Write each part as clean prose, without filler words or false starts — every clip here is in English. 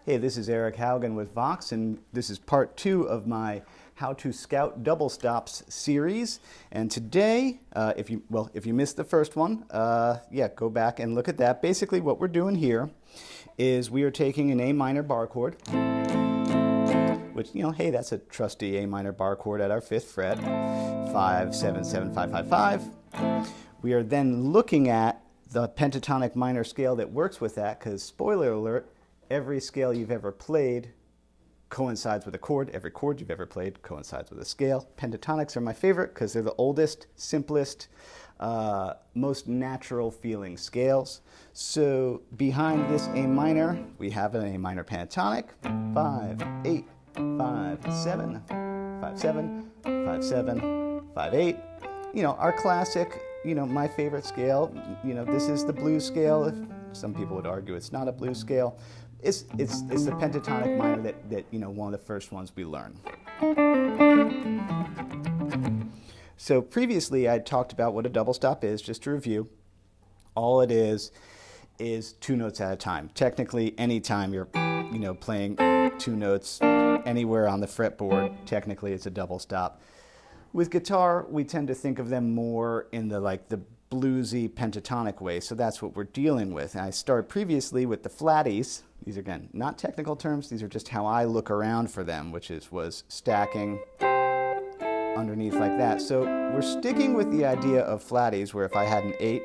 Hey, this is Eric Haugen with Vox, and this is part 2 of my How to Scout Double Stops series. And today, if you missed the first one, go back and look at that. Basically, what we're doing here is we are taking an A minor bar chord, which, hey, that's a trusty A minor bar chord at our 5th fret, 5, 7, 7, 5, 5, 5. We are then looking at the pentatonic minor scale that works with that, because, spoiler alert, every scale you've ever played coincides with a chord. Every chord you've ever played coincides with a scale. Pentatonics are my favorite because they're the oldest, simplest, most natural feeling scales. So behind this A minor, we have an A minor pentatonic. 5, 8, 5, 7, 5, 7, 5, 7, 5, 8. Our classic, my favorite scale. This is the blues scale. Some people would argue it's not a blues scale. It's the pentatonic minor that one of the first ones we learn. So previously I talked about what a double stop is, just to review. All it is 2 notes at a time. Technically, anytime you're playing 2 notes anywhere on the fretboard, technically it's a double stop. With guitar, we tend to think of them more in the bluesy pentatonic way, so that's what we're dealing with. And I started previously with the Flatties. These are, again, not technical terms, these are just how I look around for them, which was stacking underneath like that. So we're sticking with the idea of Flatties, where if I had an 8,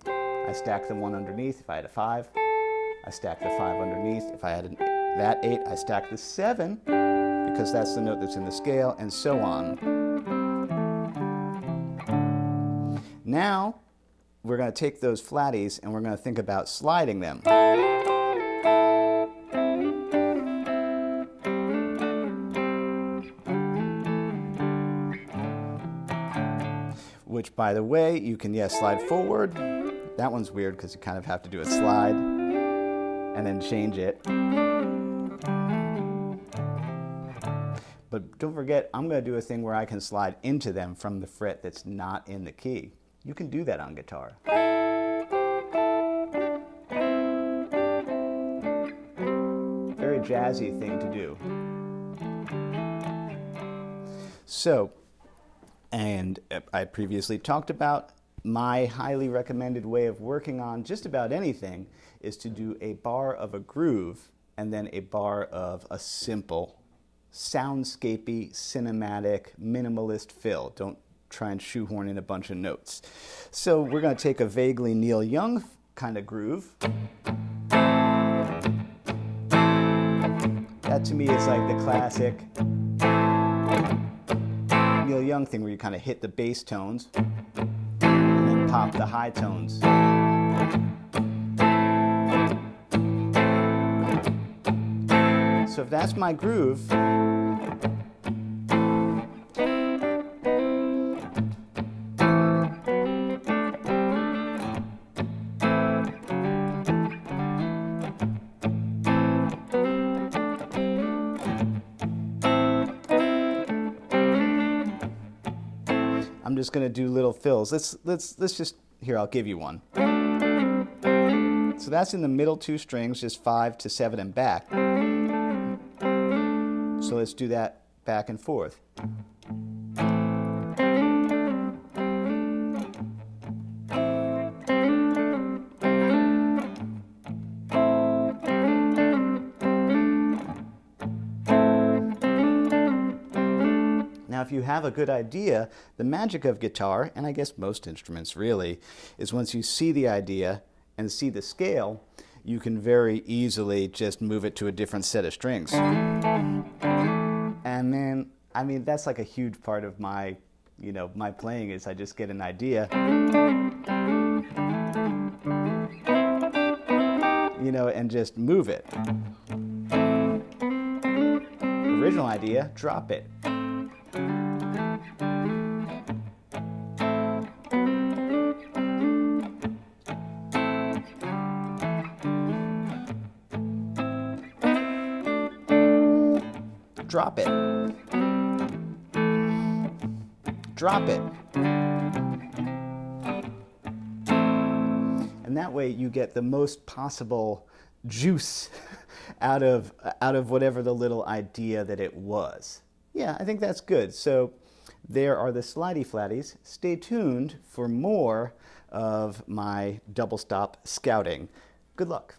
I stack the 1 underneath. If I had a 5, I stack the 5 underneath. If I had that 8, I stack the 7, because that's the note that's in the scale, and so on. Now, we're going to take those Flatties and we're going to think about sliding them. Which, by the way, you can, slide forward. That one's weird because you kind of have to do a slide and then change it. But don't forget, I'm going to do a thing where I can slide into them from the fret that's not in the key. You can do that on guitar. Very jazzy thing to do. So, and I previously talked about my highly recommended way of working on just about anything is to do a bar of a groove and then a bar of a simple, soundscapey, cinematic, minimalist fill. Don't try and shoehorn in a bunch of notes. So we're going to take a vaguely Neil Young kind of groove. That to me is like the classic Neil Young thing where you kind of hit the bass tones and then pop the high tones. So if that's my groove, I'm just going to do little fills. Let's just, here, I'll give you one. So that's in the middle 2 strings, just 5 to 7 and back. So let's do that back and forth. Now, if you have a good idea, the magic of guitar, and I guess most instruments really, is once you see the idea and see the scale, you can very easily just move it to a different set of strings. And then, that's like a huge part of my, my playing is I just get an idea, and just move it. Original idea, drop it. Drop it. Drop it. And that way you get the most possible juice out of whatever the little idea that it was. Yeah, I think that's good. So there are the Slidey Flatties. Stay tuned for more of my double stop scouting. Good luck.